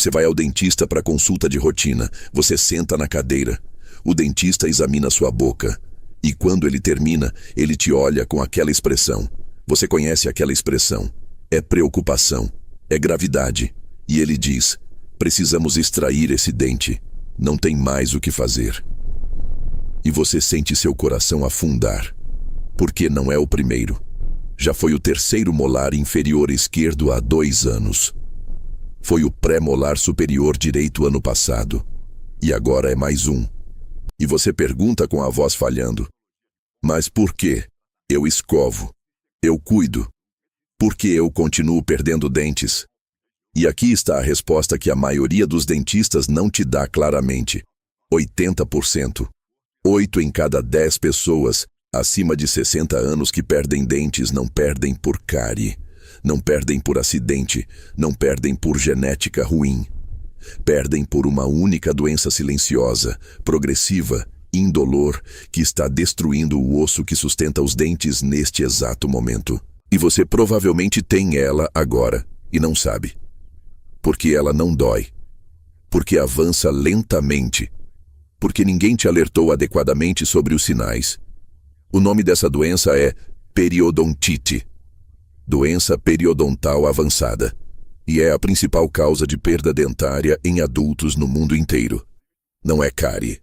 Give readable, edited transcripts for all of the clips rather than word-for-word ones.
Você vai ao dentista para consulta de rotina. Você senta na cadeira. O dentista examina sua boca. E quando ele termina, ele te olha com aquela expressão. Você conhece aquela expressão? É preocupação. É gravidade. E ele diz: precisamos extrair esse dente. Não tem mais o que fazer. E você sente seu coração afundar. Porque não é o primeiro. Já foi o terceiro molar inferior esquerdo há 2 anos. Foi o pré-molar superior direito ano passado. E agora é mais um. E você pergunta com a voz falhando: mas por quê? Eu escovo. Eu cuido. Por que eu continuo perdendo dentes? E aqui está a resposta que a maioria dos dentistas não te dá claramente. 80%. 8 em cada 10 pessoas acima de 60 anos que perdem dentes não perdem por cárie, não perdem por acidente, não perdem por genética ruim. Perdem por uma única doença silenciosa, progressiva, indolor, que está destruindo o osso que sustenta os dentes neste exato momento. E você provavelmente tem ela agora e não sabe. Porque ela não dói. Porque avança lentamente. Porque ninguém te alertou adequadamente sobre os sinais. O nome dessa doença é periodontite. Doença periodontal avançada. E é a principal causa de perda dentária em adultos no mundo inteiro. Não é cárie.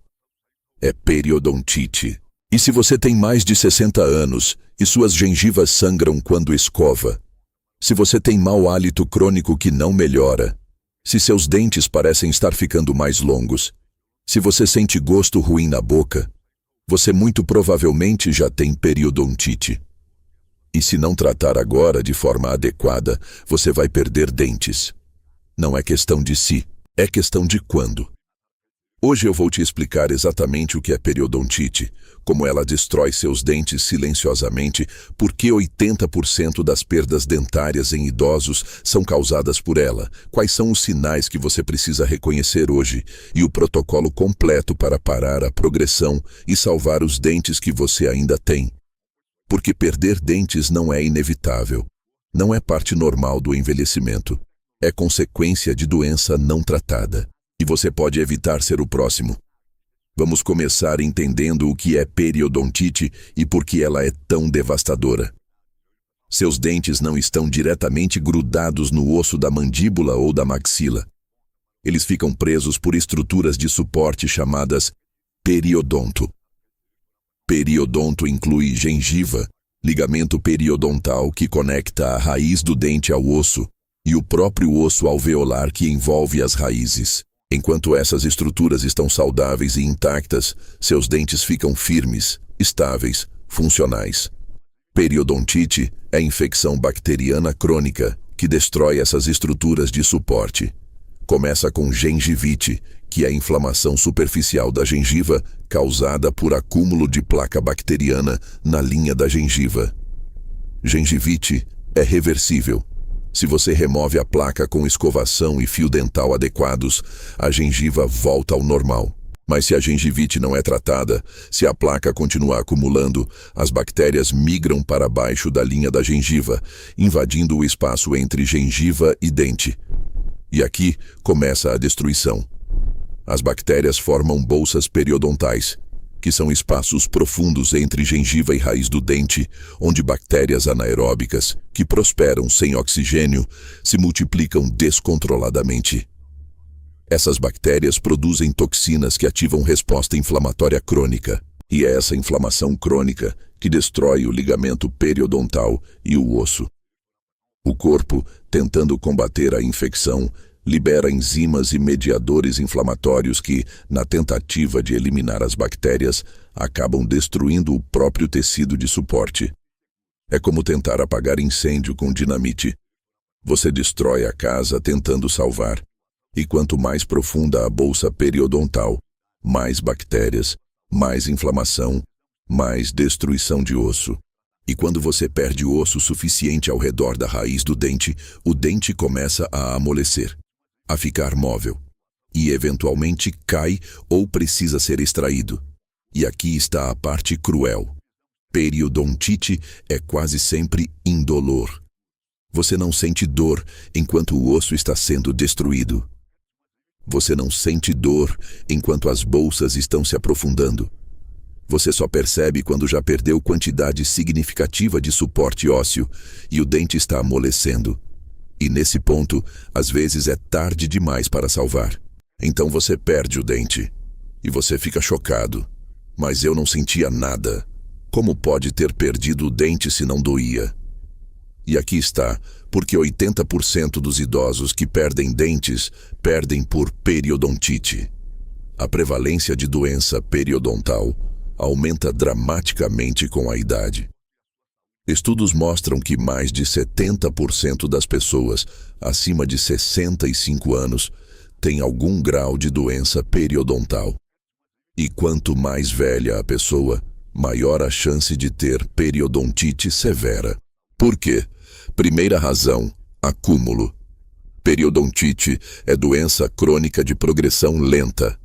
É periodontite. E se você tem mais de 60 anos e suas gengivas sangram quando escova, se você tem mau hálito crônico que não melhora, se seus dentes parecem estar ficando mais longos, se você sente gosto ruim na boca, você muito provavelmente já tem periodontite. E se não tratar agora de forma adequada, você vai perder dentes. Não é questão de se, é questão de quando. Hoje eu vou te explicar exatamente o que é periodontite, como ela destrói seus dentes silenciosamente, por que 80% das perdas dentárias em idosos são causadas por ela, quais são os sinais que você precisa reconhecer hoje e o protocolo completo para parar a progressão e salvar os dentes que você ainda tem. Porque perder dentes não é inevitável, não é parte normal do envelhecimento, é consequência de doença não tratada. E você pode evitar ser o próximo. Vamos começar entendendo o que é periodontite e por que ela é tão devastadora. Seus dentes não estão diretamente grudados no osso da mandíbula ou da maxila. Eles ficam presos por estruturas de suporte chamadas periodonto. Periodonto inclui gengiva, ligamento periodontal que conecta a raiz do dente ao osso e o próprio osso alveolar que envolve as raízes. Enquanto essas estruturas estão saudáveis e intactas, seus dentes ficam firmes, estáveis, funcionais. Periodontite é infecção bacteriana crônica que destrói essas estruturas de suporte. Começa com gengivite, que é a inflamação superficial da gengiva causada por acúmulo de placa bacteriana na linha da gengiva. Gengivite é reversível. Se você remove a placa com escovação e fio dental adequados, a gengiva volta ao normal. Mas se a gengivite não é tratada, se a placa continuar acumulando, as bactérias migram para baixo da linha da gengiva, invadindo o espaço entre gengiva e dente. E aqui começa a destruição. As bactérias formam bolsas periodontais, que são espaços profundos entre gengiva e raiz do dente, onde bactérias anaeróbicas, que prosperam sem oxigênio, se multiplicam descontroladamente. Essas bactérias produzem toxinas que ativam resposta inflamatória crônica, e é essa inflamação crônica que destrói o ligamento periodontal e o osso. O corpo, tentando combater a infecção, libera enzimas e mediadores inflamatórios que, na tentativa de eliminar as bactérias, acabam destruindo o próprio tecido de suporte. É como tentar apagar incêndio com dinamite. Você destrói a casa tentando salvar, e quanto mais profunda a bolsa periodontal, mais bactérias, mais inflamação, mais destruição de osso. E quando você perde osso suficiente ao redor da raiz do dente, o dente começa a amolecer, a ficar móvel, e eventualmente cai ou precisa ser extraído. E aqui está a parte cruel. Periodontite é quase sempre indolor. Você não sente dor enquanto o osso está sendo destruído. Você não sente dor enquanto as bolsas estão se aprofundando. Você só percebe quando já perdeu quantidade significativa de suporte ósseo e o dente está amolecendo. E nesse ponto, às vezes é tarde demais para salvar. Então você perde o dente. E você fica chocado. Mas eu não sentia nada. Como pode ter perdido o dente se não doía? E aqui está, porque 80% dos idosos que perdem dentes perdem por periodontite. A prevalência de doença periodontal aumenta dramaticamente com a idade. Estudos mostram que mais de 70% das pessoas acima de 65 anos têm algum grau de doença periodontal. E quanto mais velha a pessoa, maior a chance de ter periodontite severa. Por quê? Primeira razão, acúmulo. Periodontite é doença crônica de progressão lenta.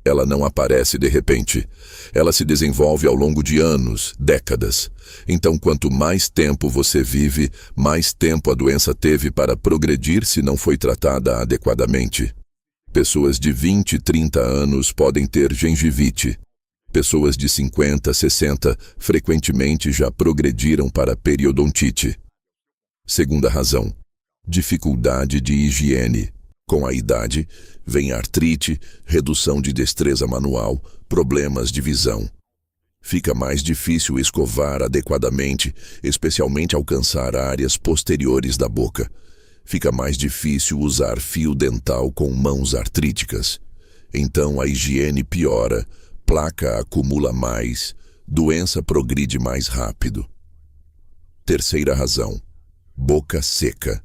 Ela não aparece de repente. Ela se desenvolve ao longo de anos, décadas. Então, quanto mais tempo você vive, mais tempo a doença teve para progredir se não foi tratada adequadamente. Pessoas de 20, 30 anos podem ter gengivite. Pessoas de 50, 60 frequentemente já progrediram para periodontite. Segunda razão, dificuldade de higiene. Com a idade, vem artrite, redução de destreza manual, problemas de visão. Fica mais difícil escovar adequadamente, especialmente alcançar áreas posteriores da boca. Fica mais difícil usar fio dental com mãos artríticas. Então a higiene piora, placa acumula mais, doença progride mais rápido. Terceira razão, boca seca.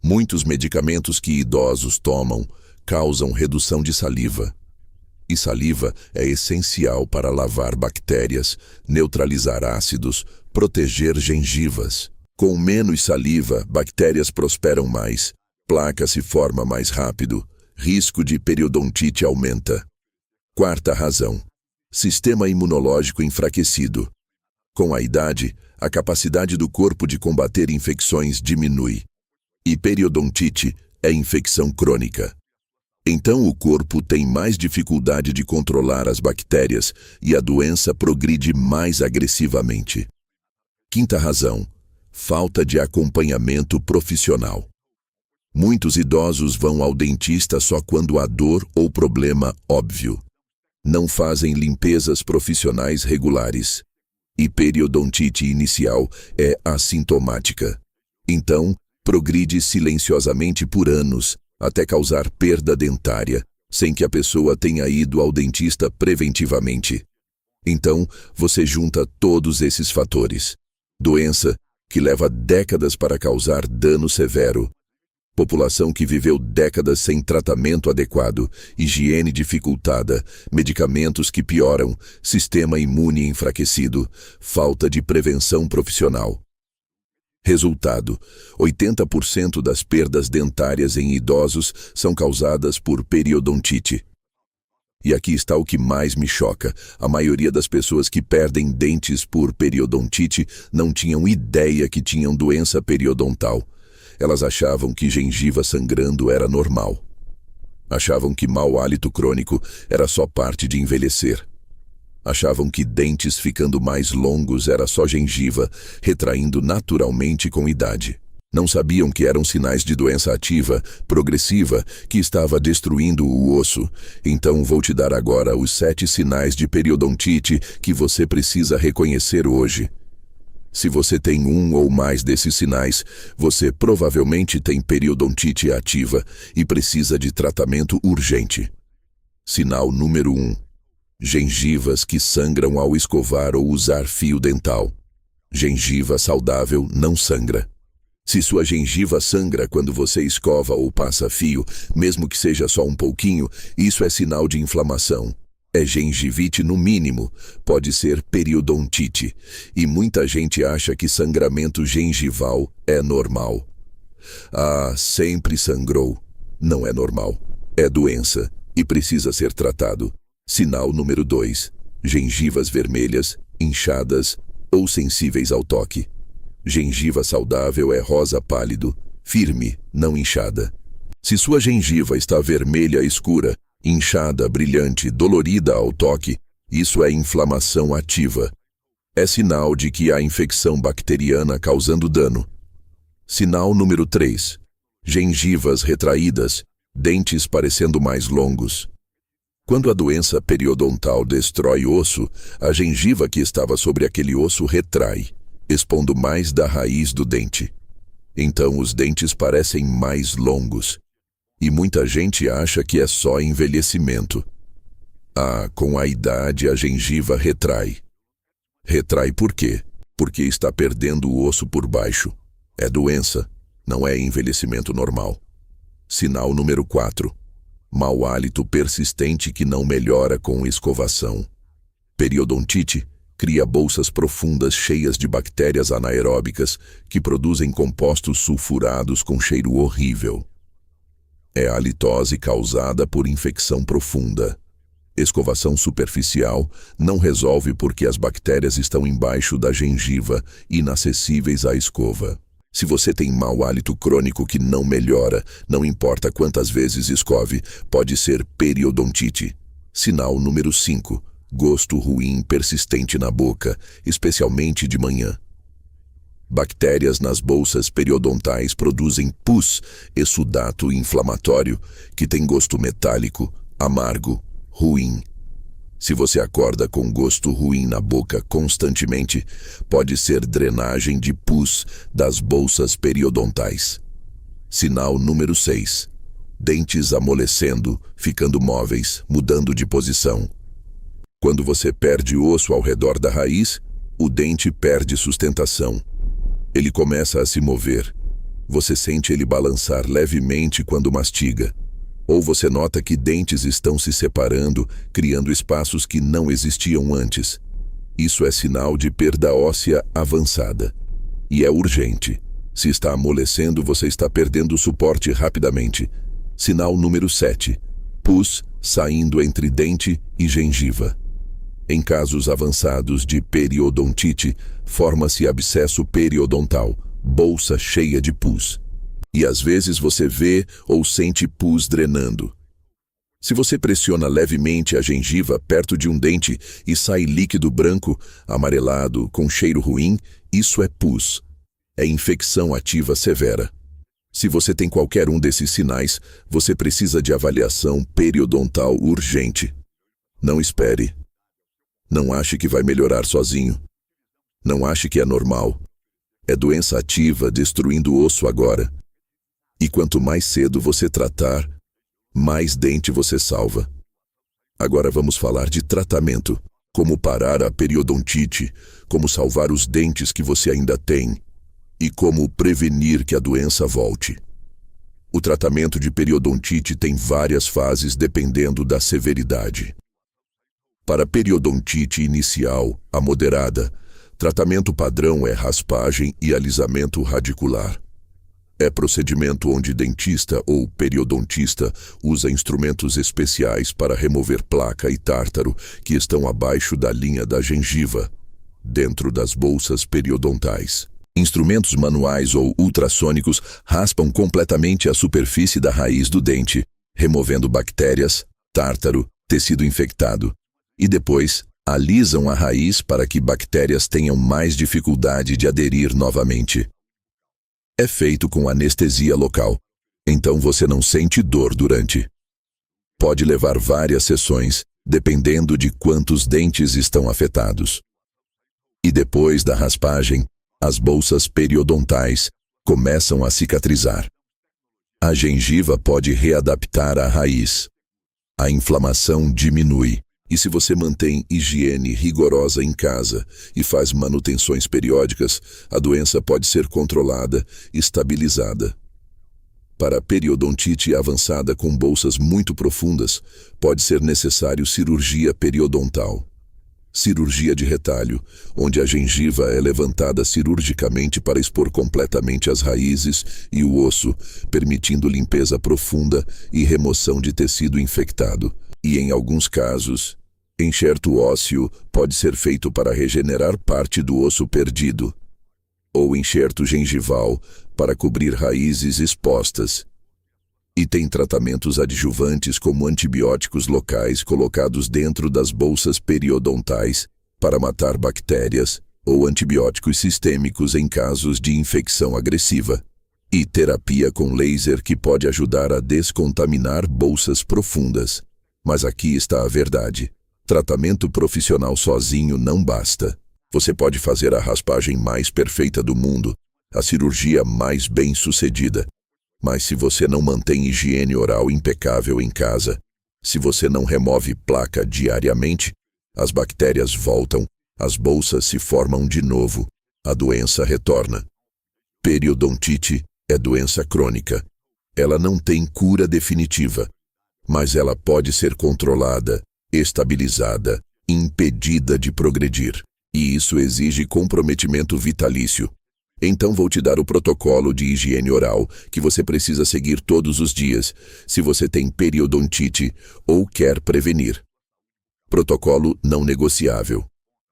Muitos medicamentos que idosos tomam causam redução de saliva. E saliva é essencial para lavar bactérias, neutralizar ácidos, proteger gengivas. Com menos saliva, bactérias prosperam mais, placa se forma mais rápido, risco de periodontite aumenta. Quarta razão, sistema imunológico enfraquecido. Com a idade, a capacidade do corpo de combater infecções diminui. E periodontite é infecção crônica. Então o corpo tem mais dificuldade de controlar as bactérias e a doença progride mais agressivamente. Quinta razão, falta de acompanhamento profissional. Muitos idosos vão ao dentista só quando há dor ou problema óbvio. Não fazem limpezas profissionais regulares. E periodontite inicial é assintomática. Então, progride silenciosamente por anos, até causar perda dentária, sem que a pessoa tenha ido ao dentista preventivamente. Então, você junta todos esses fatores. Doença que leva décadas para causar dano severo. População que viveu décadas sem tratamento adequado, higiene dificultada, medicamentos que pioram, sistema imune enfraquecido, falta de prevenção profissional. Resultado: 80% das perdas dentárias em idosos são causadas por periodontite. E aqui está o que mais me choca. A maioria das pessoas que perdem dentes por periodontite não tinham ideia que tinham doença periodontal. Elas achavam que gengiva sangrando era normal. Achavam que mau hálito crônico era só parte de envelhecer. Achavam que dentes ficando mais longos era só gengiva, retraindo naturalmente com idade. Não sabiam que eram sinais de doença ativa, progressiva, que estava destruindo o osso. Então vou te dar agora os 7 sinais de periodontite que você precisa reconhecer hoje. Se você tem um ou mais desses sinais, você provavelmente tem periodontite ativa e precisa de tratamento urgente. Sinal número 1. Gengivas que sangram ao escovar ou usar fio dental. Gengiva saudável não sangra. Se sua gengiva sangra quando você escova ou passa fio, mesmo que seja só um pouquinho, isso é sinal de inflamação. É gengivite no mínimo, pode ser periodontite. E muita gente acha que sangramento gengival é normal. Ah, sempre sangrou. Não é normal. É doença e precisa ser tratado. Sinal número 2. Gengivas vermelhas, inchadas ou sensíveis ao toque. Gengiva saudável é rosa pálido, firme, não inchada. Se sua gengiva está vermelha escura, inchada, brilhante, dolorida ao toque, isso é inflamação ativa. É sinal de que há infecção bacteriana causando dano. Sinal número 3. Gengivas retraídas, dentes parecendo mais longos. Quando a doença periodontal destrói osso, a gengiva que estava sobre aquele osso retrai, expondo mais da raiz do dente. Então os dentes parecem mais longos. E muita gente acha que é só envelhecimento. Com a idade a gengiva retrai. Retrai por quê? Porque está perdendo o osso por baixo. É doença, não é envelhecimento normal. Sinal número 4. Mau hálito persistente que não melhora com escovação. Periodontite cria bolsas profundas cheias de bactérias anaeróbicas que produzem compostos sulfurados com cheiro horrível. É a halitose causada por infecção profunda. Escovação superficial não resolve porque as bactérias estão embaixo da gengiva, inacessíveis à escova. Se você tem mau hálito crônico que não melhora, não importa quantas vezes escove, pode ser periodontite. Sinal número 5. Gosto ruim persistente na boca, especialmente de manhã. Bactérias nas bolsas periodontais produzem pus, exudato inflamatório, que tem gosto metálico, amargo, ruim. Se você acorda com gosto ruim na boca constantemente, pode ser drenagem de pus das bolsas periodontais. Sinal número 6. Dentes amolecendo, ficando móveis, mudando de posição. Quando você perde osso ao redor da raiz, o dente perde sustentação. Ele começa a se mover. Você sente ele balançar levemente quando mastiga. Ou você nota que dentes estão se separando, criando espaços que não existiam antes. Isso é sinal de perda óssea avançada. E é urgente. Se está amolecendo, você está perdendo o suporte rapidamente. Sinal número 7. Pus saindo entre dente e gengiva. Em casos avançados de periodontite, forma-se abscesso periodontal, bolsa cheia de pus. E às vezes você vê ou sente pus drenando. Se você pressiona levemente a gengiva perto de um dente e sai líquido branco, amarelado, com cheiro ruim, isso é pus. É infecção ativa severa. Se você tem qualquer um desses sinais, você precisa de avaliação periodontal urgente. Não espere. Não ache que vai melhorar sozinho. Não ache que é normal. É doença ativa destruindo o osso agora. E quanto mais cedo você tratar, mais dente você salva. Agora vamos falar de tratamento. Como parar a periodontite, como salvar os dentes que você ainda tem e como prevenir que a doença volte. O tratamento de periodontite tem várias fases dependendo da severidade. Para periodontite inicial, a moderada, tratamento padrão é raspagem e alisamento radicular. É procedimento onde dentista ou periodontista usa instrumentos especiais para remover placa e tártaro que estão abaixo da linha da gengiva, dentro das bolsas periodontais. Instrumentos manuais ou ultrassônicos raspam completamente a superfície da raiz do dente, removendo bactérias, tártaro, tecido infectado. E depois, alisam a raiz para que bactérias tenham mais dificuldade de aderir novamente. É feito com anestesia local, então você não sente dor durante. Pode levar várias sessões, dependendo de quantos dentes estão afetados. E depois da raspagem, as bolsas periodontais começam a cicatrizar. A gengiva pode readaptar a raiz. A inflamação diminui. E se você mantém higiene rigorosa em casa e faz manutenções periódicas, a doença pode ser controlada e estabilizada. Para periodontite avançada com bolsas muito profundas, pode ser necessário cirurgia periodontal. Cirurgia de retalho, onde a gengiva é levantada cirurgicamente para expor completamente as raízes e o osso, permitindo limpeza profunda e remoção de tecido infectado. E em alguns casos, enxerto ósseo pode ser feito para regenerar parte do osso perdido, ou enxerto gengival para cobrir raízes expostas. E tem tratamentos adjuvantes como antibióticos locais colocados dentro das bolsas periodontais para matar bactérias ou antibióticos sistêmicos em casos de infecção agressiva. E terapia com laser que pode ajudar a descontaminar bolsas profundas. Mas aqui está a verdade. Tratamento profissional sozinho não basta. Você pode fazer a raspagem mais perfeita do mundo, a cirurgia mais bem-sucedida. Mas se você não mantém higiene oral impecável em casa, se você não remove placa diariamente, as bactérias voltam, as bolsas se formam de novo, a doença retorna. Periodontite é doença crônica. Ela não tem cura definitiva, mas ela pode ser controlada, estabilizada, impedida de progredir. E isso exige comprometimento vitalício. Então vou te dar o protocolo de higiene oral que você precisa seguir todos os dias, se você tem periodontite ou quer prevenir. Protocolo não negociável.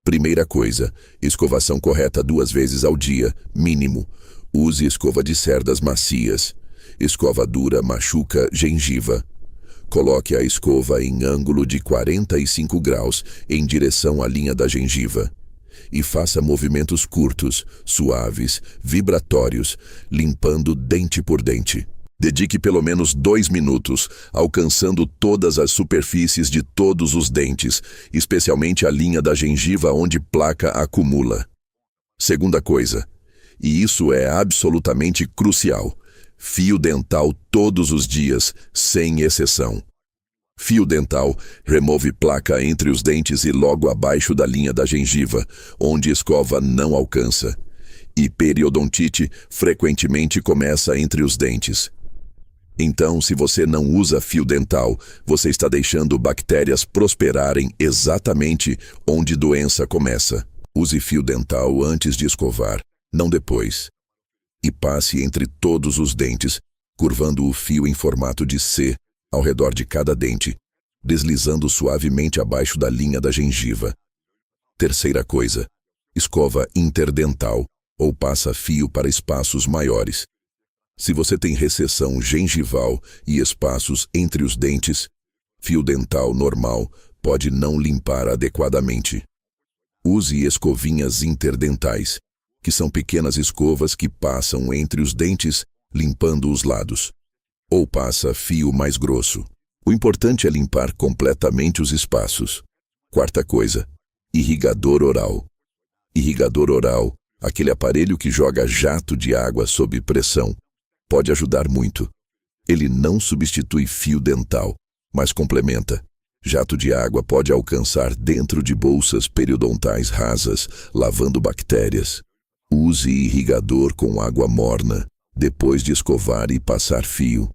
Primeira coisa, escovação correta 2 vezes ao dia, mínimo. Use escova de cerdas macias. Escova dura machuca gengiva. Coloque a escova em ângulo de 45 graus em direção à linha da gengiva. E faça movimentos curtos, suaves, vibratórios, limpando dente por dente. Dedique pelo menos 2 minutos, alcançando todas as superfícies de todos os dentes, especialmente a linha da gengiva onde placa acumula. Segunda coisa, e isso é absolutamente crucial, fio dental todos os dias, sem exceção. Fio dental remove placa entre os dentes e logo abaixo da linha da gengiva, onde escova não alcança. E periodontite frequentemente começa entre os dentes. Então, se você não usa fio dental, você está deixando bactérias prosperarem exatamente onde doença começa. Use fio dental antes de escovar, não depois. E passe entre todos os dentes, curvando o fio em formato de C, ao redor de cada dente, deslizando suavemente abaixo da linha da gengiva. Terceira coisa, escova interdental ou passa fio para espaços maiores. Se você tem recessão gengival e espaços entre os dentes, fio dental normal pode não limpar adequadamente. Use escovinhas interdentais, que são pequenas escovas que passam entre os dentes, limpando os lados. Ou passa fio mais grosso. O importante é limpar completamente os espaços. Quarta coisa, irrigador oral. Irrigador oral, aquele aparelho que joga jato de água sob pressão, pode ajudar muito. Ele não substitui fio dental, mas complementa. Jato de água pode alcançar dentro de bolsas periodontais rasas, lavando bactérias. Use irrigador com água morna, depois de escovar e passar fio.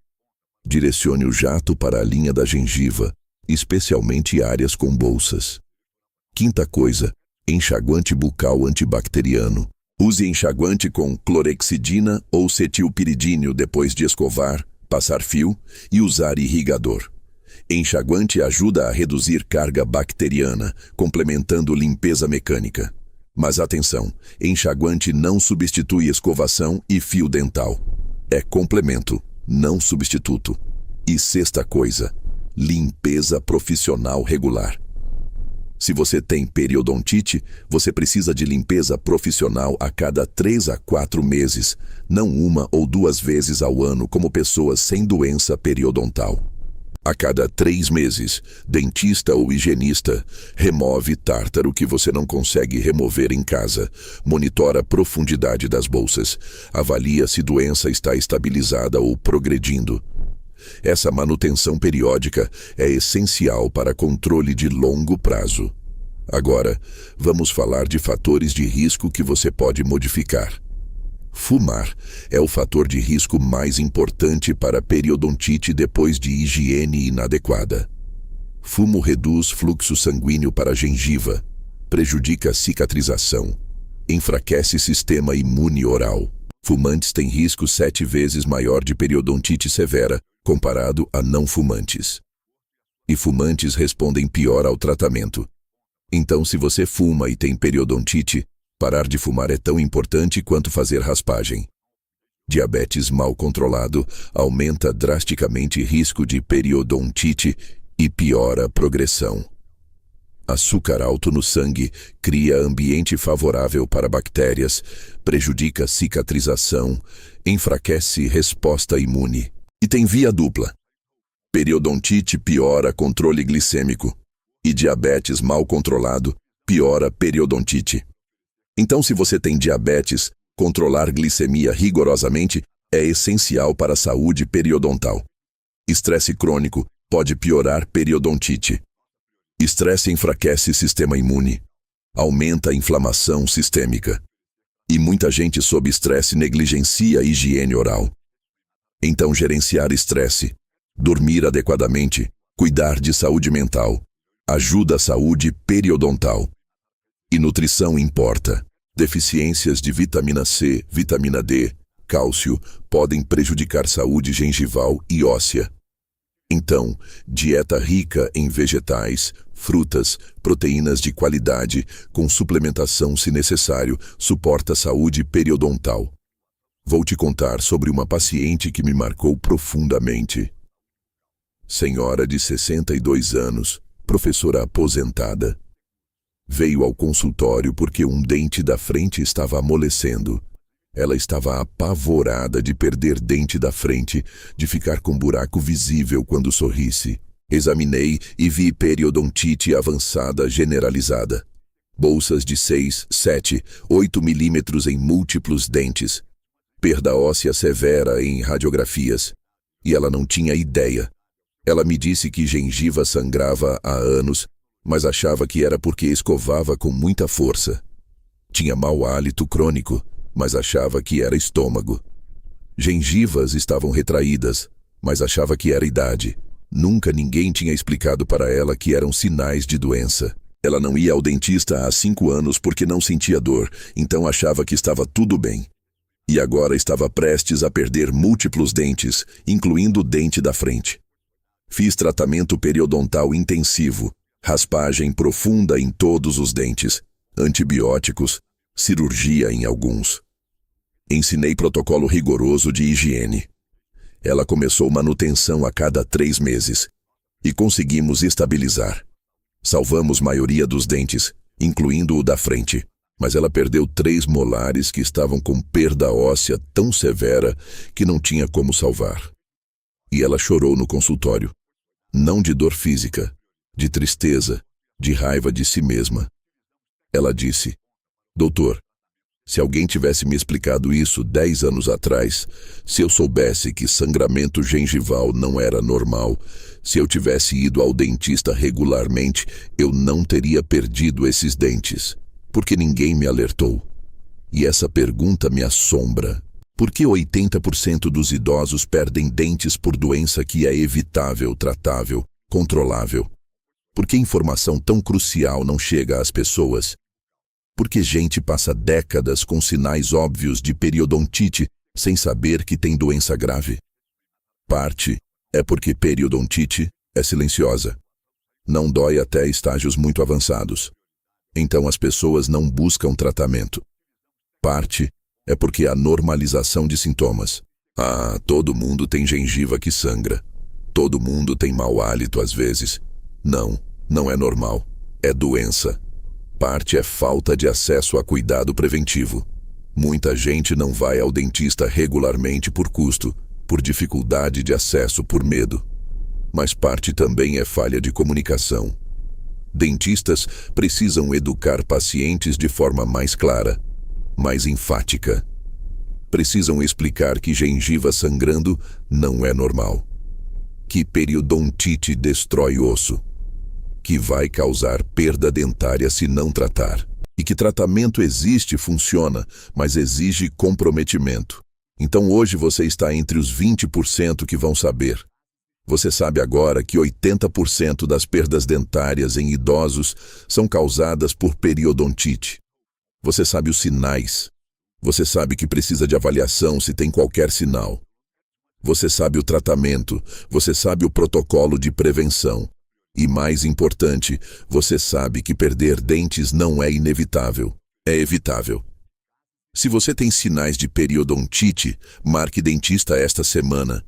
Direcione o jato para a linha da gengiva, especialmente áreas com bolsas. Quinta coisa, enxaguante bucal antibacteriano. Use enxaguante com clorexidina ou cetilpiridínio depois de escovar, passar fio e usar irrigador. Enxaguante ajuda a reduzir carga bacteriana, complementando limpeza mecânica. Mas atenção, enxaguante não substitui escovação e fio dental. É complemento, não substituto. E sexta coisa, limpeza profissional regular. Se você tem periodontite, você precisa de limpeza profissional a cada 3 a 4 meses, não 1 ou 2 vezes ao ano como pessoas sem doença periodontal. A cada 3 meses, dentista ou higienista remove tártaro que você não consegue remover em casa, monitora a profundidade das bolsas, avalia se doença está estabilizada ou progredindo. Essa manutenção periódica é essencial para controle de longo prazo. Agora, vamos falar de fatores de risco que você pode modificar. Fumar é o fator de risco mais importante para periodontite depois de higiene inadequada. Fumo reduz fluxo sanguíneo para a gengiva, prejudica a cicatrização, enfraquece sistema imune oral. Fumantes têm risco 7 vezes maior de periodontite severa comparado a não fumantes. E fumantes respondem pior ao tratamento. Então, se você fuma e tem periodontite, parar de fumar é tão importante quanto fazer raspagem. Diabetes mal controlado aumenta drasticamente risco de periodontite e piora a progressão. Açúcar alto no sangue cria ambiente favorável para bactérias, prejudica cicatrização, enfraquece resposta imune. E tem via dupla. Periodontite piora controle glicêmico e diabetes mal controlado piora periodontite. Então, se você tem diabetes, controlar glicemia rigorosamente é essencial para a saúde periodontal. Estresse crônico pode piorar periodontite. Estresse enfraquece sistema imune, aumenta a inflamação sistêmica. E muita gente sob estresse negligencia a higiene oral. Então, gerenciar estresse, dormir adequadamente, cuidar de saúde mental, ajuda a saúde periodontal. E nutrição importa. Deficiências de vitamina C, vitamina D, cálcio podem prejudicar saúde gengival e óssea. Então, dieta rica em vegetais, frutas, proteínas de qualidade, com suplementação se necessário, suporta a saúde periodontal. Vou te contar sobre uma paciente que me marcou profundamente. Senhora de 62 anos, professora aposentada. Veio ao consultório porque um dente da frente estava amolecendo. Ela estava apavorada de perder dente da frente, de ficar com buraco visível quando sorrisse. Examinei e vi periodontite avançada generalizada. Bolsas de 6, 7, 8 milímetros em múltiplos dentes. Perda óssea severa em radiografias. E ela não tinha ideia. Ela me disse que gengiva sangrava há anos, mas achava que era porque escovava com muita força. Tinha mau hálito crônico, mas achava que era estômago. Gengivas estavam retraídas, mas achava que era idade. Nunca ninguém tinha explicado para ela que eram sinais de doença. Ela não ia ao dentista há 5 anos porque não sentia dor, então achava que estava tudo bem. E agora estava prestes a perder múltiplos dentes, incluindo o dente da frente. Fiz tratamento periodontal intensivo, raspagem profunda em todos os dentes, antibióticos, cirurgia em alguns. Ensinei protocolo rigoroso de higiene. Ela começou manutenção a cada 3 meses e conseguimos estabilizar. Salvamos maioria dos dentes, incluindo o da frente, mas ela perdeu 3 molares que estavam com perda óssea tão severa que não tinha como salvar. E ela chorou no consultório. Não de dor física, de tristeza, de raiva de si mesma. Ela disse: Doutor, se alguém tivesse me explicado isso 10 anos atrás, se eu soubesse que sangramento gengival não era normal, se eu tivesse ido ao dentista regularmente, eu não teria perdido esses dentes, porque ninguém me alertou. E essa pergunta me assombra. Por que 80% dos idosos perdem dentes por doença que é evitável, tratável, controlável? Por que informação tão crucial não chega às pessoas? Por que gente passa décadas com sinais óbvios de periodontite sem saber que tem doença grave? Parte é porque periodontite é silenciosa. Não dói até estágios muito avançados. Então as pessoas não buscam tratamento. Parte é porque há normalização de sintomas. Todo mundo tem gengiva que sangra. Todo mundo tem mau hálito às vezes. Não é normal. É doença. Parte é falta de acesso a cuidado preventivo. Muita gente não vai ao dentista regularmente por custo, por dificuldade de acesso, por medo. Mas parte também é falha de comunicação. Dentistas precisam educar pacientes de forma mais clara, mais enfática. Precisam explicar que gengiva sangrando não é normal. Que periodontite destrói osso. Que vai causar perda dentária se não tratar. E que tratamento existe e funciona, mas exige comprometimento. Então hoje você está entre os 20% que vão saber. Você sabe agora que 80% das perdas dentárias em idosos são causadas por periodontite. Você sabe os sinais. Você sabe que precisa de avaliação se tem qualquer sinal. Você sabe o tratamento. Você sabe o protocolo de prevenção. E mais importante, você sabe que perder dentes não é inevitável. É evitável. Se você tem sinais de periodontite, marque dentista esta semana.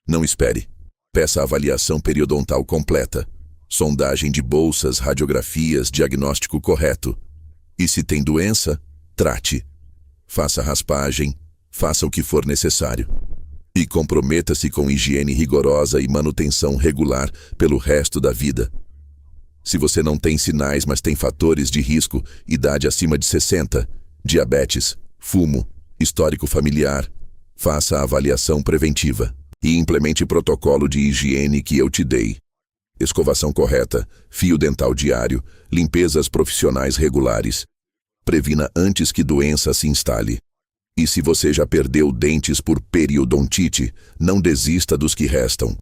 Não espere. Peça avaliação periodontal completa. Sondagem de bolsas, radiografias, diagnóstico correto. E se tem doença, trate. Faça raspagem, faça o que for necessário. E comprometa-se com higiene rigorosa e manutenção regular pelo resto da vida. Se você não tem sinais, mas tem fatores de risco, idade acima de 60, diabetes, fumo, histórico familiar, faça a avaliação preventiva e implemente o protocolo de higiene que eu te dei. Escovação correta, fio dental diário, limpezas profissionais regulares. Previna antes que doença se instale. E se você já perdeu dentes por periodontite, não desista dos que restam.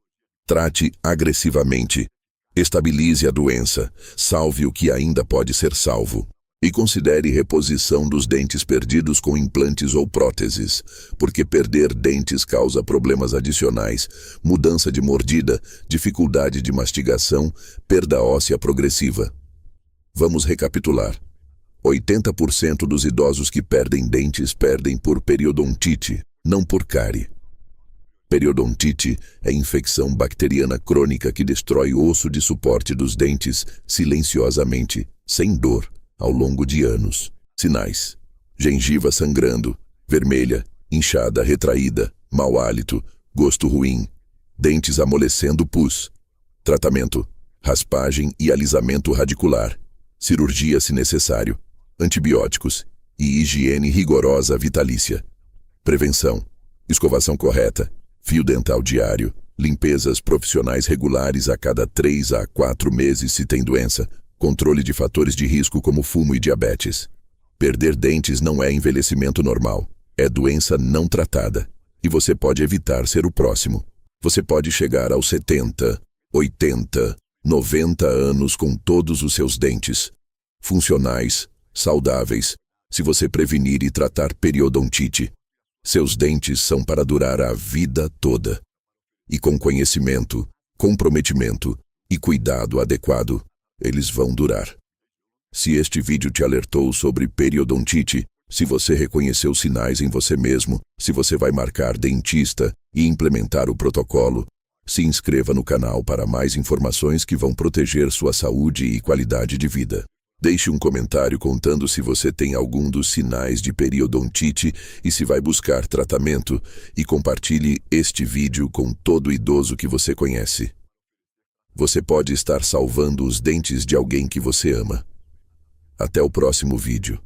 Trate agressivamente. Estabilize a doença, salve o que ainda pode ser salvo. E considere reposição dos dentes perdidos com implantes ou próteses, porque perder dentes causa problemas adicionais, mudança de mordida, dificuldade de mastigação, perda óssea progressiva. Vamos recapitular. 80% dos idosos que perdem dentes perdem por periodontite, não por cárie. Periodontite é infecção bacteriana crônica que destrói o osso de suporte dos dentes silenciosamente, sem dor, ao longo de anos. Sinais: gengiva sangrando, vermelha, inchada retraída, mau hálito, gosto ruim, dentes amolecendo pus. Tratamento: raspagem e alisamento radicular. Cirurgia se necessário. Antibióticos e higiene rigorosa vitalícia. Prevenção: escovação correta, fio dental diário, limpezas profissionais regulares a cada 3 a 4 meses se tem doença, controle de fatores de risco como fumo e diabetes. Perder dentes não é envelhecimento normal, é doença não tratada, e você pode evitar ser o próximo. Você pode chegar aos 70, 80, 90 anos com todos os seus dentes funcionais, saudáveis, se você prevenir e tratar periodontite. Seus dentes são para durar a vida toda. E com conhecimento, comprometimento e cuidado adequado, eles vão durar. Se este vídeo te alertou sobre periodontite, se você reconheceu sinais em você mesmo, se você vai marcar dentista e implementar o protocolo, se inscreva no canal para mais informações que vão proteger sua saúde e qualidade de vida. Deixe um comentário contando se você tem algum dos sinais de periodontite e se vai buscar tratamento, e compartilhe este vídeo com todo idoso que você conhece. Você pode estar salvando os dentes de alguém que você ama. Até o próximo vídeo.